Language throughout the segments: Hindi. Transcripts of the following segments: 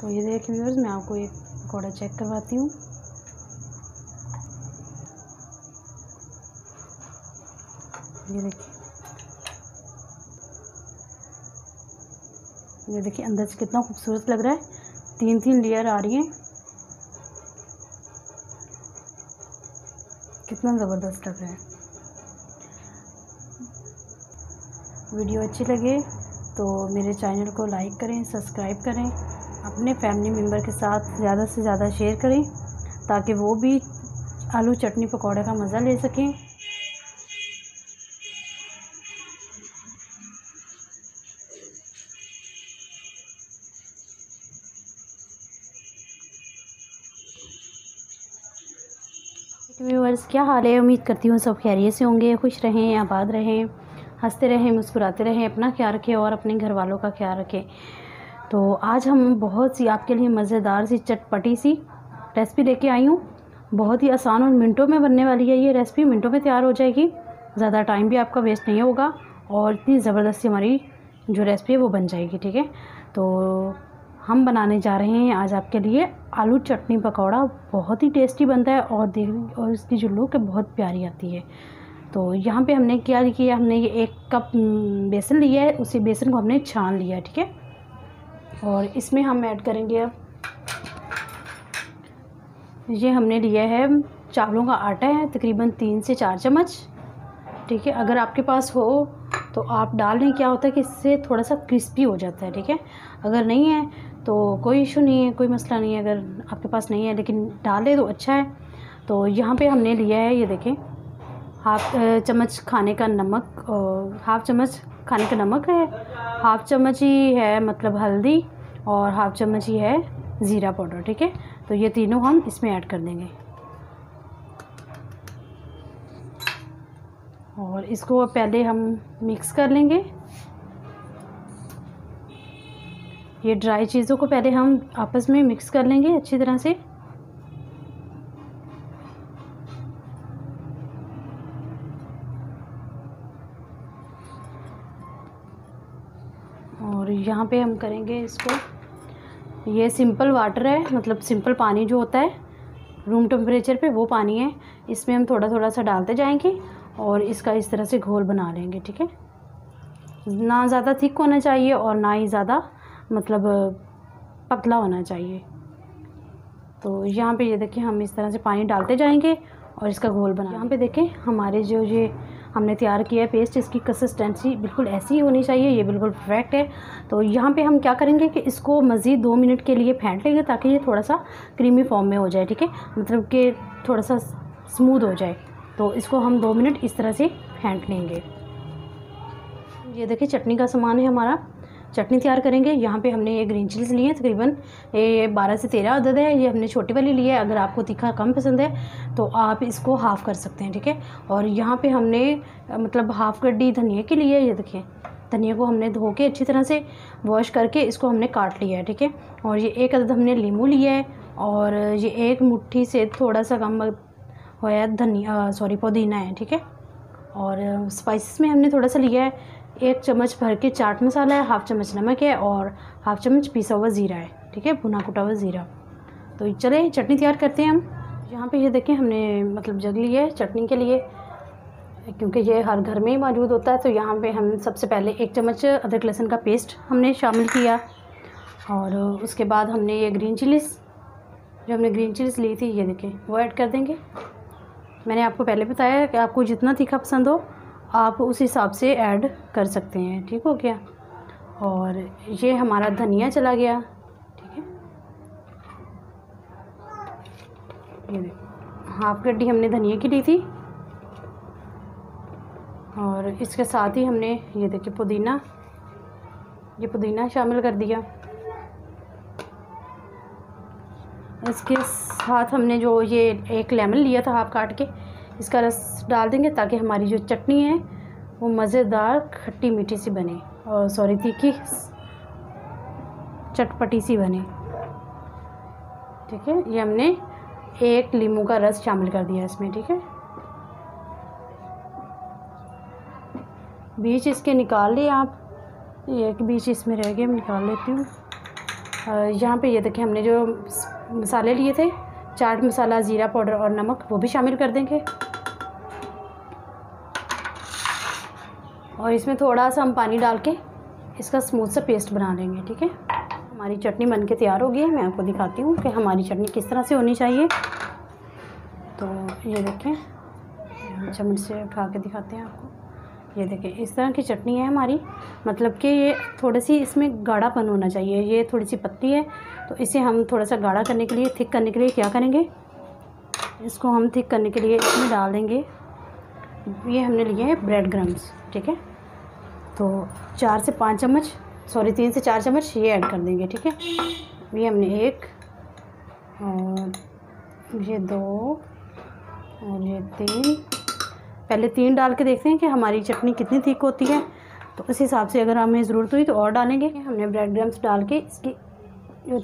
तो ये देखिए व्यूअर्स, मैं आपको एक पकौड़ा चेक करवाती हूँ। ये देखिए अंदर से कितना खूबसूरत लग रहा है, 3 लेयर आ रही हैं, कितना ज़बरदस्त लग रहा है। वीडियो अच्छी लगे तो मेरे चैनल को लाइक करें, सब्सक्राइब करें, अपने फैमिली मेम्बर के साथ ज़्यादा से ज़्यादा शेयर करें ताकि वो भी आलू चटनी पकौड़े का मज़ा ले सकें। व्यूअर्स, क्या हाल है? उम्मीद करती हूँ सब खैरियत से होंगे, खुश रहें, आबाद रहें, हंसते रहें, मुस्कुराते रहें, अपना ख्याल रखें और अपने घर वालों का ख्याल रखें। तो आज हम बहुत सी आपके लिए मज़ेदार सी चटपटी सी रेसिपी लेके आई हूँ। बहुत ही आसान और मिनटों में बनने वाली है ये रेसिपी, मिनटों में तैयार हो जाएगी, ज़्यादा टाइम भी आपका वेस्ट नहीं होगा और इतनी ज़बरदस्त सी हमारी जो रेसिपी है वो बन जाएगी। ठीक है, तो हम बनाने जा रहे हैं आज आपके लिए आलू चटनी पकौड़ा। बहुत ही टेस्टी बनता है और इसकी जो लुक है बहुत प्यारी आती है। तो यहाँ पे हमने क्या किया, हमने ये 1 कप बेसन लिया है, उसी बेसन को हमने छान लिया है। ठीक है, और इसमें हम ऐड करेंगे, अब ये हमने लिया है चावलों का आटा है, तकरीबन 3 से 4 चम्मच। ठीक है, अगर आपके पास हो तो आप डाल लें, क्या होता है कि इससे थोड़ा सा क्रिस्पी हो जाता है। ठीक है, अगर नहीं है तो कोई इशू नहीं है, कोई मसला नहीं है, अगर आपके पास नहीं है लेकिन डालें तो अच्छा है। तो यहाँ पे हमने लिया है, ये देखें, हाफ चम्मच खाने का नमक, हाफ चम्मच खाने का नमक है, हाफ चम्मच ही है मतलब हल्दी, और हाफ चम्मच ही है ज़ीरा पाउडर। ठीक है, तो ये तीनों हम इसमें ऐड कर देंगे और इसको पहले हम मिक्स कर लेंगे। ये ड्राई चीज़ों को पहले हम आपस में मिक्स कर लेंगे अच्छी तरह से। और यहाँ पे हम करेंगे इसको, ये सिंपल वाटर है, मतलब सिंपल पानी जो होता है रूम टेम्परेचर पे, वो पानी है। इसमें हम थोड़ा थोड़ा सा डालते जाएंगे और इसका इस तरह से घोल बना लेंगे। ठीक है, ना ज़्यादा थिक होना चाहिए और ना ही ज़्यादा मतलब पतला होना चाहिए। तो यहाँ पे ये देखिए हम इस तरह से पानी डालते जाएंगे और इसका घोल बना। यहाँ पे देखें हमारे जो ये हमने तैयार किया है पेस्ट, इसकी कंसिस्टेंसी बिल्कुल ऐसी ही होनी चाहिए, ये बिल्कुल परफेक्ट है। तो यहाँ पे हम क्या करेंगे कि इसको मज़ीद 2 मिनट के लिए फेंट लेंगे ताकि ये थोड़ा सा क्रीमी फॉर्म में हो जाए। ठीक है, मतलब कि थोड़ा सा स्मूथ हो जाए। तो इसको हम 2 मिनट इस तरह से फेंट लेंगे। ये देखिए चटनी का सामान है हमारा, चटनी तैयार करेंगे। यहाँ पे हमने ये ग्रीन चिलीज़ लिए हैं, तकरीबन ये 12 से 13 अदद है। ये हमने छोटी वाली ली है, अगर आपको तीखा कम पसंद है तो आप इसको हाफ़ कर सकते हैं। ठीक है, और यहाँ पे हमने मतलब हाफ़ गड्डी धनिया के लिए, ये देखिए धनिया को हमने धो के अच्छी तरह से वॉश करके इसको हमने काट लिया है। ठीक है, और ये 1 अदद हमने नींबू लिया है और ये 1 मुट्ठी से थोड़ा सा कम होया पुदीना है। ठीक है, और स्पाइसेस में हमने थोड़ा सा लिया है, 1 चम्मच भर के चाट मसाला है, हाफ चम्मच नमक है और हाफ चम्मच पिसा हुआ ज़ीरा है। ठीक है, भुना कुटा हुआ ज़ीरा। तो चले चटनी तैयार करते हैं हम। यहाँ पे ये देखें हमने मतलब जग लिया है चटनी के लिए, क्योंकि ये हर घर में ही मौजूद होता है। तो यहाँ पे हम सबसे पहले 1 चम्मच अदरक लहसुन का पेस्ट हमने शामिल किया और उसके बाद हमने ये ग्रीन चिलीज़, जो हमने ग्रीन चिलीज़ ली थी, ये देखें वो ऐड कर देंगे। मैंने आपको पहले बताया है कि आपको जितना तीखा पसंद हो आप उस हिसाब से ऐड कर सकते हैं। ठीक हो गया, और ये हमारा धनिया चला गया। ठीक है, ये देखो हाफ गड्डी हमने धनिया की ली थी और इसके साथ ही हमने ये देखिए पुदीना, ये पुदीना शामिल कर दिया। इसके साथ हमने जो ये 1 लेमन लिया था हाफ काट के, इसका रस डाल देंगे ताकि हमारी जो चटनी है वो मज़ेदार खट्टी मीठी सी बने, और तीखी चटपटी सी बने। ठीक है, ये हमने 1 नींबू का रस शामिल कर दिया इसमें। ठीक है, बीज इसके निकाल लिए आप, एक बीज इसमें रह गया, मैं निकाल लेती हूँ। यहाँ पे ये देखिए हमने जो मसाले लिए थे, चाट मसाला, ज़ीरा पाउडर और नमक, वो भी शामिल कर देंगे। और इसमें थोड़ा सा हम पानी डाल के इसका स्मूथ सा पेस्ट बना लेंगे। ठीक है, हमारी चटनी बन के तैयार हो गई है। मैं आपको दिखाती हूँ कि हमारी चटनी किस तरह से होनी चाहिए। तो ये देखें, चम्मच से उठा के दिखाते हैं आपको। ये देखें, इस तरह की चटनी है हमारी, मतलब कि ये थोड़ी सी इसमें गाढ़ापन होना चाहिए। ये थोड़ी सी पतली है, तो इसे हम थोड़ा सा गाढ़ा करने के लिए, थिक करने के लिए क्या करेंगे, इसको हम थिक करने के लिए इसमें डाल देंगे। ये हमने लिए हैं ब्रेड क्रम्स। ठीक है, तो 3 से 4 चम्मच ये ऐड कर देंगे। ठीक है, ये हमने 1 और ये 2 और ये 3, पहले 3 डाल के देखते हैं कि हमारी चटनी कितनी थिक होती है। तो उस हिसाब से अगर हमें ज़रूरत हुई तो और डालेंगे। हमने ब्रेड क्रम्स डाल के इसकी जो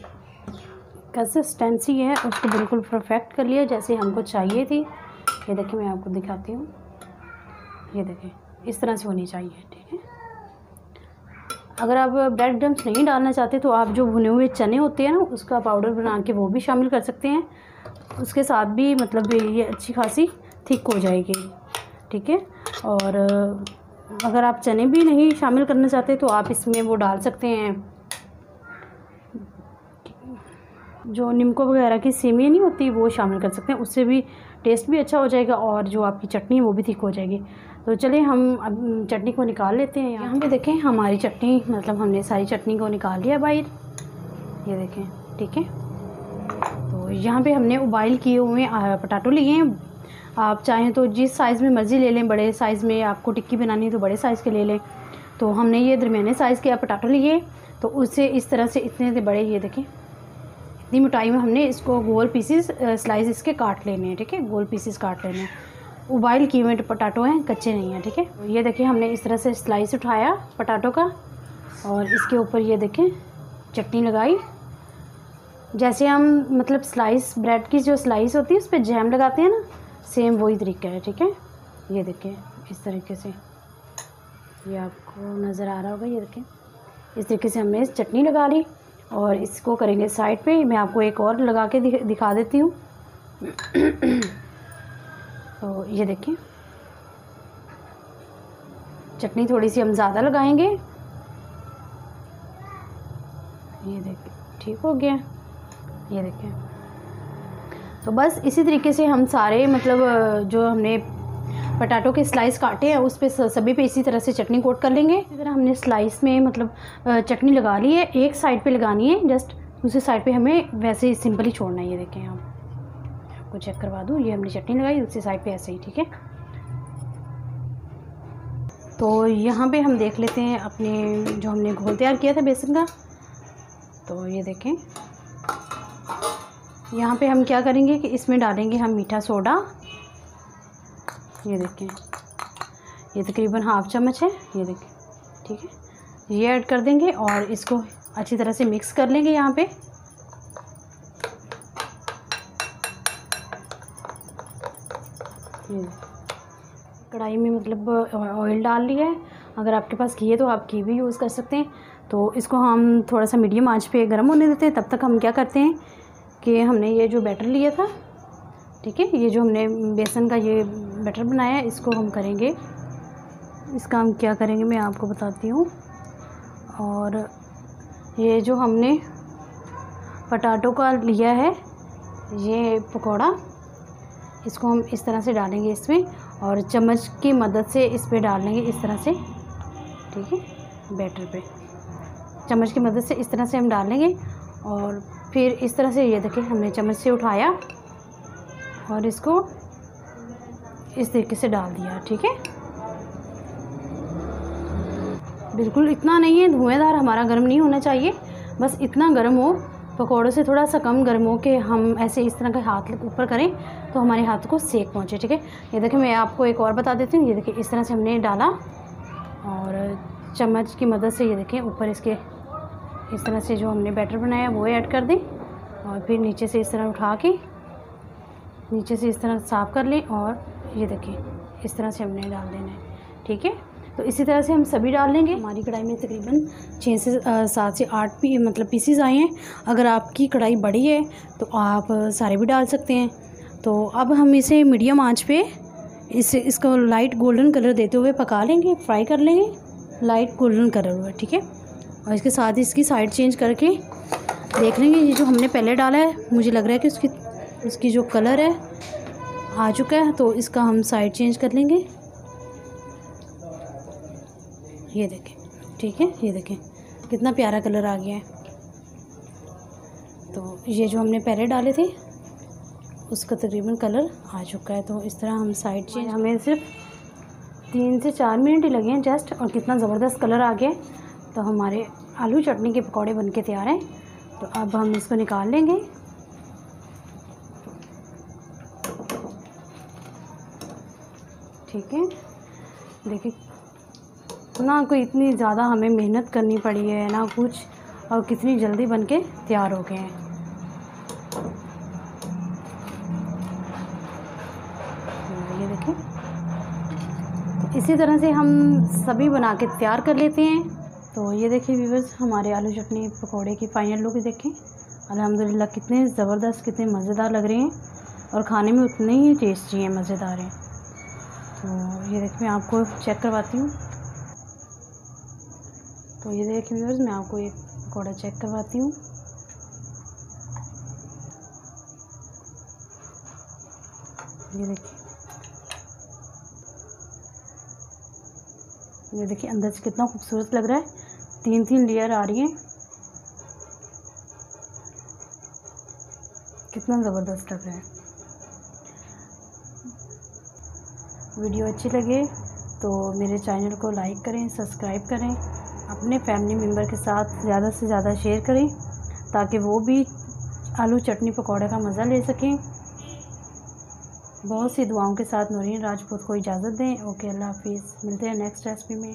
कंसिस्टेंसी है उसको बिल्कुल परफेक्ट कर लिया जैसे हमको चाहिए थी। ये देखिए, मैं आपको दिखाती हूँ। ये देखिए, इस तरह से होनी चाहिए। ठीक है, अगर आप ब्रेड क्रम्स नहीं डालना चाहते तो आप जो भुने हुए चने होते हैं ना, उसका पाउडर बना के वो भी शामिल कर सकते हैं। उसके साथ भी मतलब ये अच्छी खासी थिक हो जाएगी। ठीक है, और अगर आप चने भी नहीं शामिल करना चाहते तो आप इसमें वो डाल सकते हैं, जो निमको वगैरह की सेमियाँ नहीं होती, वो शामिल कर सकते हैं। उससे भी टेस्ट भी अच्छा हो जाएगा और जो आपकी चटनी है वो भी थिक हो जाएगी। तो चलिए हम अब चटनी को निकाल लेते हैं। यहाँ पे देखें, हमारी चटनी, मतलब हमने सारी चटनी को निकाल लिया बाहर। ये देखें। ठीक है, तो यहाँ पे हमने उबाइल किए हुए पटाटो लिए हैं। आप चाहें तो जिस साइज़ में मर्ज़ी ले लें, बड़े साइज़ में आपको टिक्की बनानी है तो बड़े साइज़ के ले लें। तो हमने ये दरमियाने साइज़ के पटाटो लिए, तो उससे इस तरह से इतने से बड़े, ये देखें इतनी मोटाई में हमने इसको गोल पीसीस स्लाइस इसके काट लेने हैं। ठीक है, गोल पीसीस काट लेने हैं। उबाइल किए हुए पटाटो हैं, कच्चे नहीं हैं। ठीक है, ये देखिए हमने इस तरह से स्लाइस उठाया पटाटो का और इसके ऊपर ये देखें चटनी लगाई। जैसे हम मतलब स्लाइस ब्रेड की जो स्लाइस होती है उस पर जैम लगाते हैं ना, सेम वही तरीका है। ठीक है, ये देखें इस तरीके से, ये आपको नज़र आ रहा होगा। ये देखें, इस तरीके से हमने चटनी लगा ली और इसको करेंगे साइड पे। मैं आपको एक और लगा के दिखा देती हूँ। तो ये देखिए, चटनी थोड़ी सी हम ज़्यादा लगाएंगे। ये देखिए, ठीक हो गया। ये देखिए, तो बस इसी तरीके से हम सारे मतलब जो हमने पटाटो के स्लाइस काटे हैं उस पे सभी पे इसी तरह से चटनी कोट कर लेंगे। इसी तरह हमने स्लाइस में मतलब चटनी लगा ली है, एक साइड पे लगानी है, जस्ट दूसरी साइड पे हमें वैसे ही सिंपल ही छोड़ना है। ये देखें, हम आपको चेक करवा दूँ, ये हमने चटनी लगाई, दूसरी साइड पे ऐसे ही। ठीक है, तो यहाँ पे हम देख लेते हैं अपने जो हमने घोल तैयार किया था बेसन का। तो ये देखें, यहाँ पे हम क्या करेंगे कि इसमें डालेंगे हम मीठा सोडा। ये देखें, ये तकरीबन ½ चम्मच है। ये देखें, ठीक है, ये ऐड कर देंगे और इसको अच्छी तरह से मिक्स कर लेंगे। यहाँ पे कढ़ाई में मतलब ऑयल डाल लिया है। अगर आपके पास घी है तो आप घी भी यूज़ कर सकते हैं। तो इसको हम थोड़ा सा मीडियम आंच पे गर्म होने देते हैं। तब तक हम क्या करते हैं कि हमने ये जो बैटर लिया था, ठीक है, ये जो हमने बेसन का ये बैटर बनाया है, इसको हम करेंगे, इसका हम क्या करेंगे मैं आपको बताती हूँ। और ये जो हमने पटाटो का लिया है ये पकौड़ा, इसको हम इस तरह से डालेंगे इसमें और चम्मच की मदद से इस पे डाल लेंगे इस तरह से। ठीक है, बैटर पे चम्मच की मदद से इस तरह से हम डाल लेंगे और फिर इस तरह से, ये देखिए हमने चम्मच से उठाया और इसको इस तरीके से डाल दिया। ठीक है, बिल्कुल इतना नहीं है धुएंधार, हमारा गर्म नहीं होना चाहिए, बस इतना गर्म हो, पकौड़ों से थोड़ा सा कम गर्म हो कि हम ऐसे इस तरह का हाथ ऊपर करें तो हमारे हाथ को सेक पहुंचे। ठीक है, ये देखिए मैं आपको एक और बता देती हूँ। ये देखिए इस तरह से हमने डाला और चम्मच की मदद से ये देखिए ऊपर इसके इस तरह से जो हमने बैटर बनाया वो ऐड कर दें और फिर नीचे से इस तरह उठा के नीचे से इस तरह साफ़ कर लें और ये देखिए इस तरह से हमने डाल देना है। ठीक है, तो इसी तरह से हम सभी डाल लेंगे। हमारी कढ़ाई में तकरीबन 6 से 7 से 8 पीसीज आए हैं। अगर आपकी कढ़ाई बड़ी है तो आप सारे भी डाल सकते हैं। तो अब हम इसे मीडियम आंच पे इसको लाइट गोल्डन कलर देते हुए पका लेंगे, फ्राई कर लेंगे लाइट गोल्डन कलर हुआ, ठीक है। और इसके साथ ही इसकी साइड चेंज करके देख लेंगे। ये जो हमने पहले डाला है, मुझे लग रहा है कि उसकी जो कलर है आ चुका है, तो इसका हम साइड चेंज कर लेंगे। ये देखें, ठीक है, ये देखें कितना प्यारा कलर आ गया है। तो ये जो हमने पहले डाले थे उसका तकरीबन कलर आ चुका है। तो इस तरह हम साइड चेंज, हमें सिर्फ 3 से 4 मिनट ही लगे हैं जस्ट, और कितना ज़बरदस्त कलर आ गया। तो हमारे आलू चटनी के पकौड़े बनके तैयार हैं। तो अब हम इसको निकाल लेंगे। ठीक है, देखिए ना कोई इतनी ज़्यादा हमें मेहनत करनी पड़ी है ना कुछ, और कितनी जल्दी बनके तैयार हो गए हैं। ये देखिए, तो इसी तरह से हम सभी बना के तैयार कर लेते हैं। तो ये देखिए व्यूअर्स, हमारे आलू चटनी पकोड़े की फाइनल लुक देखें। अल्हम्दुलिल्लाह कितने ज़बरदस्त, कितने मज़ेदार लग रहे हैं, और खाने में उतने ही टेस्टी हैं, मज़ेदार हैं। तो ये देखिए मैं आपको चेक करवाती हूँ। तो ये देखिए व्यूअर्स, मैं आपको एक पकौड़ा चेक करवाती हूँ। ये देखिए अंदर से कितना खूबसूरत लग रहा है। 3 लेयर आ रही हैं, कितना ज़बरदस्त लग रहा है। वीडियो अच्छी लगे तो मेरे चैनल को लाइक करें, सब्सक्राइब करें, अपने फैमिली मेम्बर के साथ ज़्यादा से ज़्यादा शेयर करें ताकि वो भी आलू चटनी पकौड़े का मज़ा ले सकें। बहुत सी दुआओं के साथ नूरीन राजपूत को इजाज़त दें। ओके, अल्लाह हाफिज़। मिलते हैं नेक्स्ट रेसिपी में।